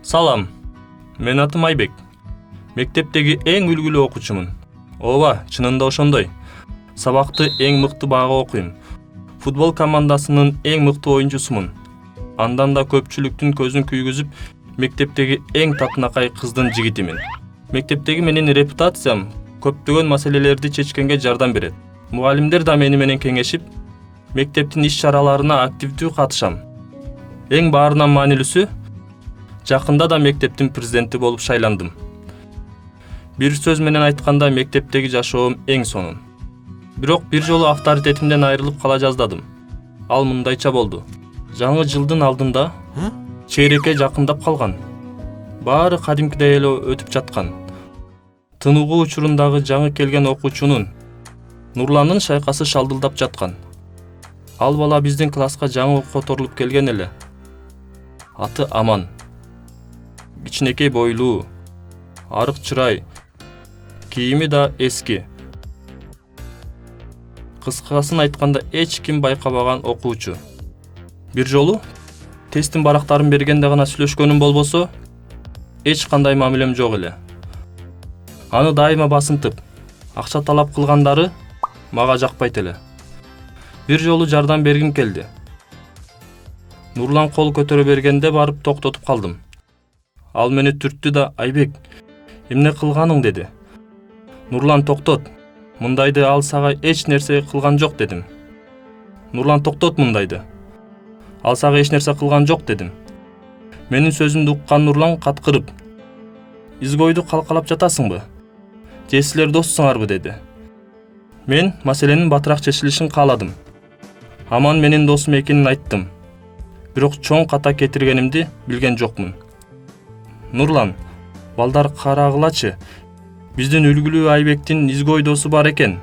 Салам, мен атым Айбек. Мектептеги эң үлгүлүү окуучумун. Ооба, чынында ошондой. Сабакты эң мыкты бага окуйм. Футбол командасынын эң мыкты оюнчусумун. Андан да көпчүлүктүн көзүн күйгүзүп, мектептеги эң татынакай кыздын жигитимин. Мектептеги менин репутациям көптөгөн маселелерди чечкенге жардам берет. Мугалимдер да мени менен кеңешип, мектептин иш-чараларына активдүү катышам. Эң баарынан маанилүүсү, жакында да мектептин президенти болуп шайландым. Бир сөз менен айтканда, мектептеги жашоом эң сонун. Бирок бир жолу авторитетимден айрылып кала жаздадым. Ал мындайча болду. Жаңы жылдын алдында чейрекке жакындап калган. Баары кадимкидей эле өтүп жаткан. Тыныгуу учурундагы жаңы келген окуучунун Нурландын шайкасы шалдылдап жаткан. Ал бала биздин класска жаңы которулуп келген эле. Аты Аман. Кичинекей бойлуу, арык чырай, кийими да эски. Кыскасын айтканда эч ким байкабаган окуучу. Бир жолу тесттин барактарын бергенде гана сүйлөшкөнүм болбосо, эч кандай мамилем жок эле. Аны дайыма басынтып, акча талап кылгандары мага жакпайт эле. Бир жолу жардам бергим келди. Нурлан кол көтөрө бергенде барып токтотуп калдым. Ал мени түрттү да: "Айбек, эмне кылганың?" деди. "Нурлан, токтот. Мындайды ал сага эч нерсе кылган жок" дедим. "Нурлан, токтот мындайды. Ал сага эч нерсе кылган жок" дедим. Менин сөзүмдү уккан Нурлан каткырып: "Изгойду калкалап жатасыңбы? Же силер доссуңарбы?" деди. Мен маселенин батыраак чечилишин кааладым. Аман менин досум экенин айттым. Бирок чоң ката кетиргенимди билген жокмун. "Нурлан, балдар карагылачы. Биздин үлгүлүү Айбектин изгой досу бар экен.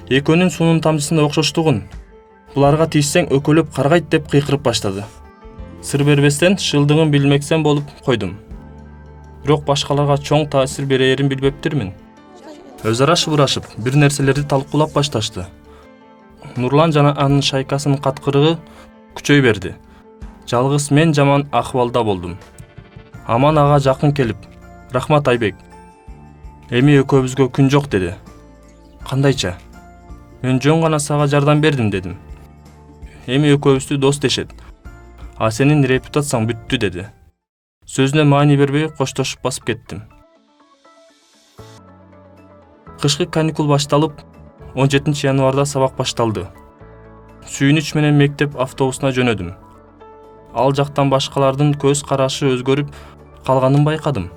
Экөөнүн сунун тамчысында окшоштугун. Буларга тийсең өкөлөп каргайт" деп кыйкырып баштады. Сыр бербестен шылдыгын билмексен болуп койдум. Бирок башкаларга чоң таасир берерин билбептирмин. Өз ара шыбырашып, бир нерселерди талкуулап башташты. Нурлан жана анын шайкасынын каткырыгы күчөй берди. Жалгыз мен жаман акыбалда болдум. Аман ага жакын келип: "Рахмат, Айбек. Эми экөөбүзгө күн жок" деди. "Кандайча?" "Мен жөн гана сага жардам бердим" дедим. "Эми экөөбүздү дос дешет. А сенин репутацияң бүттү" деди. Сөзүнө маани бербей коштошуп басып кеттим. Кышкы каникул башталып, 17 январда сабак башталды. Сүйүнүч менен мектеп автобусуна жөнөдүм. Ал жактан башкалардын көз карашы өзгөрүп калганын байкадым.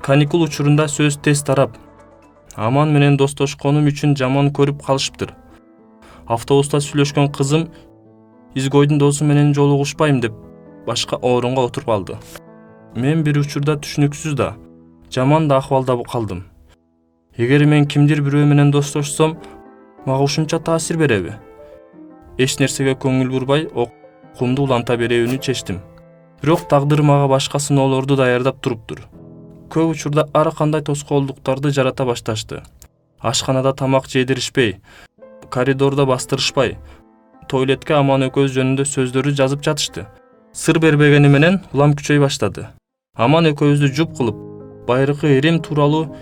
Каникул учурунда сөз тез тарап, Аман менен достошконум үчүн жаман көрүп калышыптыр. Автобуста сүйлөшкөн кызым изгойдун досу менен жолугушпайм деп башка орунга отуруп алды. Мен бир учурда түшүнүксүз да, жаман да акыбалда калдым. Эгер мен кимдир бирөө менен достошсом, мага ушунча таасир береби? Эч нерсеге көңүл бурбай, окуумду уланта берүүнү чечтим. Бирок тагдыр мага башка сыноолорду даярдап туруптур. Көп учурда ар кандай тоскоолдуктарды жарата башташты. Ашканада тамак жедиришпей, коридордо бастырышпай, туалетке Аман экөөбүз жөнүндө сөздөрү жазып жатышты. Сыр бербегени менен улам күчөй баштады. Аман экөөбүздү жуп кылып, байыркы Рим тууралуу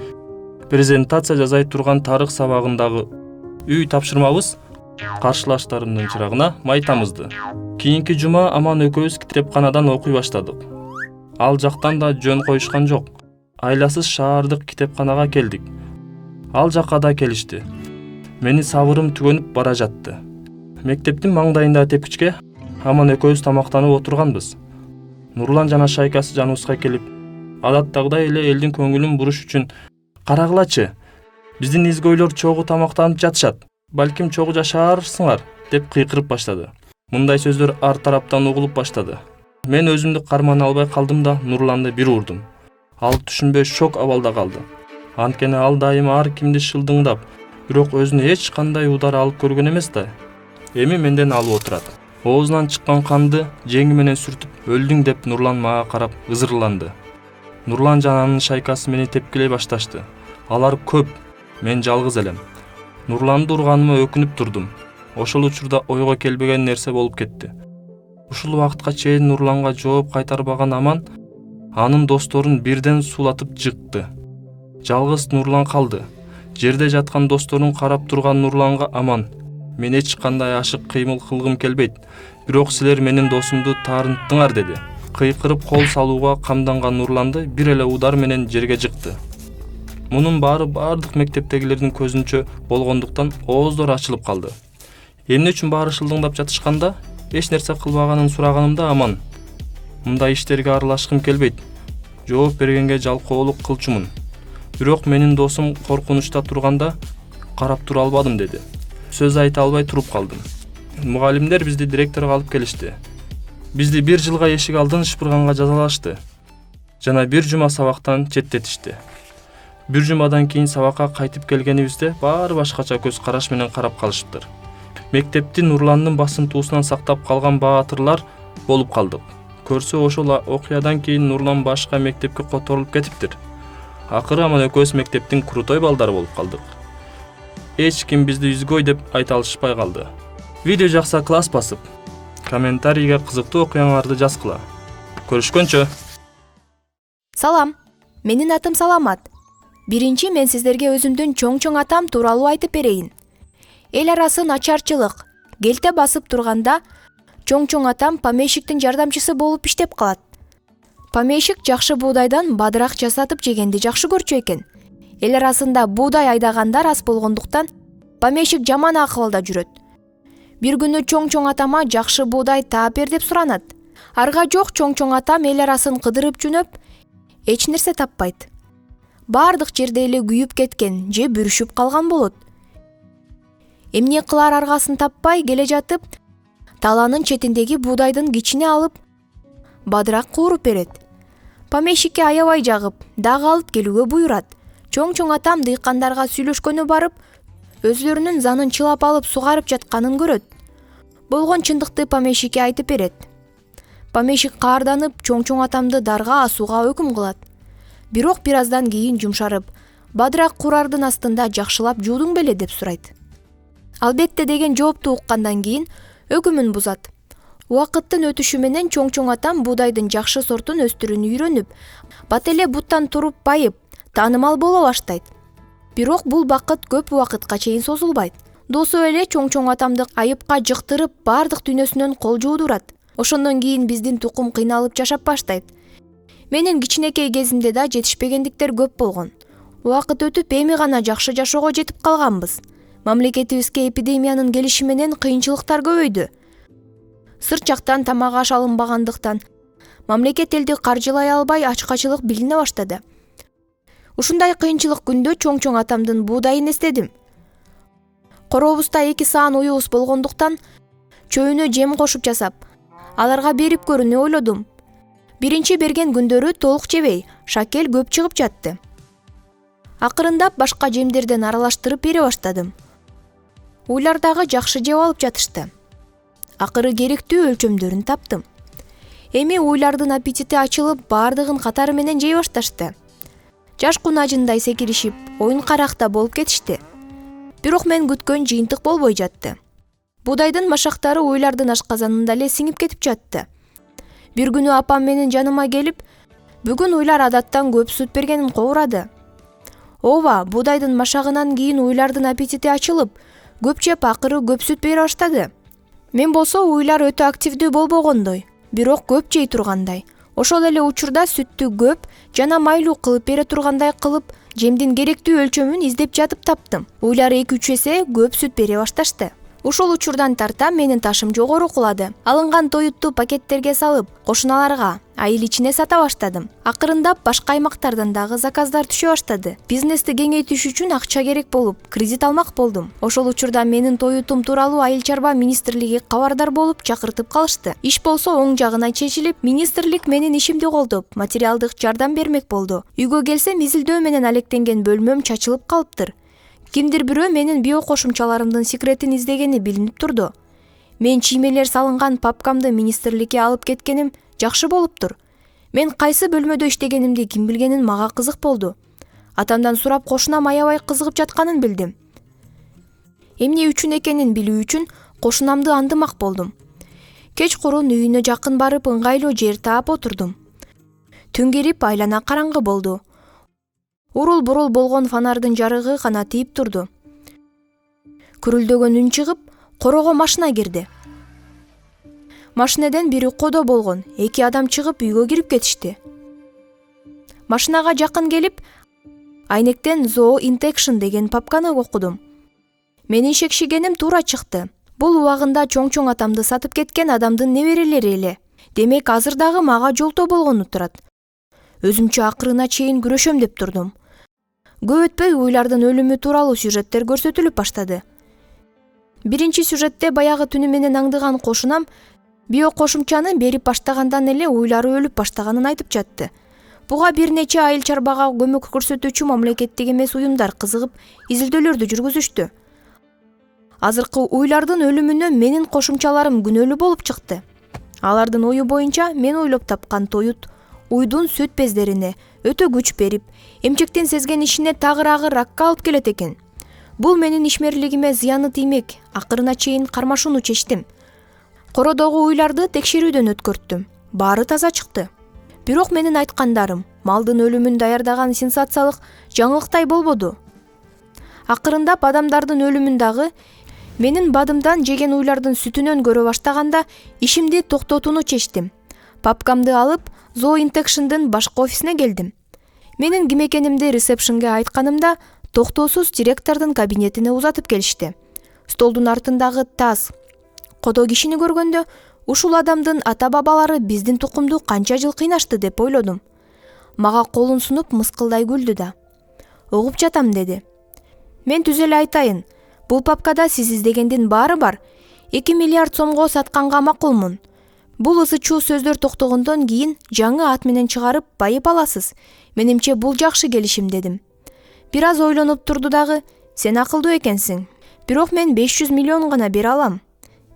презентация жазай турган тарых сабагындагы үй тапшырмабыз каршылаштарымдын чырагына май тамызды. Кийинки жума Аман экөөбүз китепканадан окуй баштадык. Ал жактан да жөн коюшкан жок. Айласыз шаардык китепканага келдик. Ал жакка да келишти. Мени сабырым түгөнүп бара жатты. Мектептин маңдайындагы тепкичке Аман экөөбүз тамактанып отурганбыз. Нурлан жана шайкасы жаныбызга келип, адаттагыдай эле элдин көңүлүн буруш үчүн: "Карагылачы, биздин изгойлор чогуу тамактанып жатышат. Балким чогуу жашаарсыңар" деп кыйкырып баштады. Мындай сөздөр ар тараптан угулуп баштады. Мен өзүмдү кармана албай калдым да Нурланды бир урдум. Ал түшүнбөй шок абалда калды. Анткени ал дайыма ар кимди шылдыңдап, бирок өзүнө эч кандай удар алып көргөн эмес да. Эми менден алып отурат. Оозунан чыккан канды жеңи менен сүртүп: "Өлдүң" деп Нурлан мага карап ызырланды. Нурлан жана анын шайкасы мени тепкилей башташты. Алар көп, мен жалгыз элем. Нурланды урганыма өкүнүп турдум. Ошол учурда ойго келбеген нерсе болуп кетти. Ушул убакытка чейин Нурланга жооп кайтарбаган Аман анын досторун бирден суулатып жыкты. Жалгыз Нурлан калды. Жерде жаткан досторун карап турган Нурланга Аман: "Мен эч кандай ашык кыймыл кылгым келбейт, бирок силер менин досумду таарынттыңар" деди. Кыйкырып кол салууга камданган Нурланды бир эле удар менен жерге жыкты. Мунун баары бардык мектептегилердин көзүнчө болгондуктан ооздор ачылып калды. Эмне үчүн баары шылдыңдап жатышканда эч нерсе кылбаганын сураганымда Аман: "Мындай иштерге аралашкым келбейт. Жооп бергенге жалкоолук кылчумун. Бирок менин досум коркунучта турганда карап тура албадым" деди. Сөз айта албай туруп калдым. Мугалимдер бизди директорго алып келишти. Бизди 1 жылга эшик алдын шыпырганга жазалашты. Жана 1 жума сабактан четтетишти. 1 жумадан кийин сабакка кайтып келгенибизде баары башкача көз караш менен карап калышыптыр. Мектепти Нурландын басынтуусунан сактап калган баатырлар болуп калдык. Көрсө ошол окуядан кийин Нурлан башка мектепке которулуп кетиптир. Акыры Аман экөөбүз мектептин крутой балдары болуп калдык. Эч ким бизди үзгөй деп айта алышпай калды. Видео жакса класс басып, комментарийге кызыктуу окуяңарды жазгыла. Көрүшкөнчө. Салам, менин атым Саламат. Биринчи мен сиздерге өзүмдүн чоң атам тууралуу айтып берейин. Эл арасы начарчылык келте басып турганда чоң атам помещиктин жардамчысы болуп иштеп калат. Помещик жакшы буудайдан бадырак жасатып жегенди жакшы көрчү экен. Эл арасында буудай айдагандар аз болгондуктан помещик жаман акыбалда жүрөт. Бир күнү чоң атама жакшы буудай таап бер деп суранат. Арга жок чоң атам эл арасын кыдырып жүнөп, эч нерсе таппайт. Бардык жерде эле күйүп кеткен же бүрүшүп калган болот. Эмне кылар аргасын таппай келе жатып, талаанын четиндеги буудайдын кичине алып, бадырак кууруп берет. Помещикке аябай жагып, дагы алып келүүгө буйрат. Чоң атам дыйкандарга сүйлөшкөнү барып, өзлөрүнүн занын чылап алып сугарып жатканын көрөт. Болгон чындыкты помещикке айтып берет. Помещик каарданып чоң атамды дарга асууга өкүм кылат. Бирок бир аздан кийин жумшарып, бадырак курардын астында жакшылап жуудуң беле деп сурайт. Албетте деген жоопту уккандан кийин өкүмүн бузат. Убакыттын өтүшү менен чоң атам буудайдын жакшы сортун өстүрүүнү үйрөнүп, бат эле буттан туруп байып, таанымал боло баштайт. Бирок бул бакыт көп убакытка чейин созулбайт. Досу эле чоң атамды айыпка жыктырып, бардык дүйнөсүнөн кол жуудурат. Ошондон кийин биздин тукум кыйналып жашап баштайт. Менин кичинекей кезимде да жетишпегендиктер көп болгон. Убакыт өтүп эми гана жакшы жашоого жетип калганбыз. Мамлекетибизге эпидемиянын келиши менен кыйынчылыктар көбөйдү. Сырт жактан тамак аш алынбагандыктан мамлекет элди каржылай албай ачкачылык билине баштады. Ушундай кыйынчылык күндө чоң атамдын буудайын эстедим. Коробузда 2 саан уюбуз болгондуктан чөйүнө жем кошуп жасап, аларга берип көрүүнү ойлодум. Биринчи берген күндөрү толук жебей, шакел көп чыгып жатты. Акырындап башка жемдерден аралаштырып бере баштадым. Уйлар дагы жакшы жеп алып жатышты. Акыры керектүү өлчөмдөрүн таптым. Эми уйлардын аппетити ачылып, бардыгын катары менен жей башташты. Жаш кунажындай секиришип, оюн каракта болуп кетишти. Бирок мен күткөн жыйынтык болбой жатты. Буудайдын машактары уйлардын ашказанында эле сиңип кетип жатты. Бир күнү апам менин жаныма келип, бүгүн уйлар адаттан көп сүт бергенин кобурады. Ооба, буудайдын машагынан кийин уйлардын аппетити ачылып, көп жеп акыры көп сүт бере баштады. Мен болсо уйлар өтө активдүү болбогондой, бирок көп жей тургандай. Ошол эле учурда сүттү көп жана майлуу кылып бере тургандай кылып, жемдин керектүү өлчөмүн издеп жатып таптым. Уйлар 2-3 эсе көп сүт бере башташты. Ушул учурдан тарта менин ташым жогору кулады. Алынган тоютту пакеттерге салып, кошуналарга, айыл ичине сата баштадым. Акырындап башка аймактардан дагы заказдар түшө баштады. Бизнести кеңейтиш үчүн акча керек болуп, кредит алмак болдум. Ошол учурда менин тоютум тууралуу Айыл чарба министрлиги кабардар болуп чакыртып калышты. Иш болсо оң жагына чечилип, министрлик менин ишимди колдоп, материалдык жардам бермек болду. Үйгө келсем изилдөө менен алектенген бөлмөм чачылып калыптыр. Кимдир бирөө менин био кошумчаларымдын секретин издегени билинип турду. Мен чиймелер салынган папкамды министрликке алып кеткеним жакшы болуптур. Мен кайсы бөлмөдө иштегенимди ким билгенин мага кызык болду. Атамдан сурап кошунам аябай кызыгып жатканын билдим. Эмне үчүн экенин билүү үчүн кошунамды андымак болдум. Кечкурун үйүнө жакын барып ыңгайлуу жер таап отурдум. Түн кирип айлана караңгы болду. Урул-бурул болгон фонардын жарыгы гана тийип турду. Күрүлдөгөн үн чыгып, корого машина кирди. Машинеден бири кодо болгон 2 адам чыгып үйгө кирип кетишти. Машинага жакын келип, айнектен Zoo Intection деген папканы окудум. Менин шекшигеним туура чыкты. Бул убагында чоң-чоң атамды сатып кеткен адамдын неберелери эле. Демек азыр дагы мага жолтоо болгону турат. Өзүмчө акырына чейин күрөшөм деп турдум. Көп өтпөй уйлардын өлүмү тууралуу сюжеттер көрсөтүлүп баштады. Биринчи сюжетте баягы түнү менен аңдыган кошунам биокошумчаны берип баштагандан эле уйлары өлүп баштаганын айтып жатты. Буга бир нече айыл чарбага көмөк көрсөтүүчү мамлекеттик эмес уюмдар кызыгып, изилдөөлөрдү жүргүзүштү. Азыркы уйлардын өлүмүнө менин кошумчаларым күнөөлүү болуп чыкты. Алардын ою боюнча мен ойлоп тапкан тоют уйдун сүт бездерине өтө күч берип, эмчектен сезген ишине тагыраагы ракка алып келет экен. Бул менин ишмерлигиме зыяны тиймек, акырына чейин кармашууну чечтим. Кородогу уйларды текшерүүдөн өткөрттүм. Баары таза чыкты. Бирок менин айткандарым малдын өлүмүн даярдаган сенсациялык жаңылыктай болбоду. Акырындап адамдардын өлүмүн дагы менин бадымдан жеген уйлардын сүтүнөн көрө баштаганда ишимди токтотууну чечтим. Папкамды алып, Zoo Intection'дын башкы офисине келдим. Менин ким экенимди ресепшнге айтканымда, токтоосуз директордун кабинетине узатып келишти. Столдун артындагы таз кодо кишини көргөндө, ушул адамдын ата-бабалары биздин тукумду канча жыл кыйнашты деп ойлодум. Мага колун сунуп мыскылдай күлдү да. Угуп жатам деди. Мен түз эле айтайын, бул папкада сиз издегендин баары бар. 2 миллиард сомго сатканга макулмун. Бул ызычуу сөздөр токтогондон кийин жаңы ат менен чыгарып байып аласыз. Менимче бул жакшы келишим дедим. Бир аз ойлонуп турду дагы, сен акылдуу экенсиң. Бирок мен 500 миллион гана бере алам.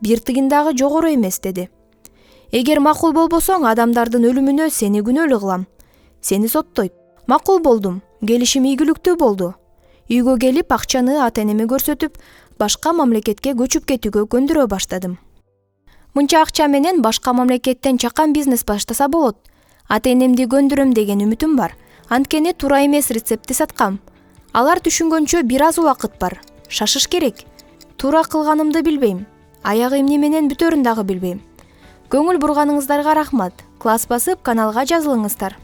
Бир тыгын дагы жогору эмес деди. Эгер макул болбосоң, адамдардын өлүмүнө сени күнөөлүү кылам. Сени соттойт. Макул болдум. Келишим ийгиликтүү болду. Үйгө келип акчаны ата-энеме көрсөтүп, башка мамлекетке көчүп кетүүгө көндүрө баштадым. Мынча акча менен башка мамлекеттен чакан бизнес баштаса болот. Ата-энемди көндүрөм деген үмүтүм бар. Анткени туура эмес рецептти саткам. Алар түшүнгөнчө бир аз убакыт бар. Шашыш керек. Туура кылганымды билбейм. Аягы эмне менен бүтөрүн дагы билбейм. Көңүл бурганыңыздарга рахмат. Класс басып, каналга жазылыңыздар.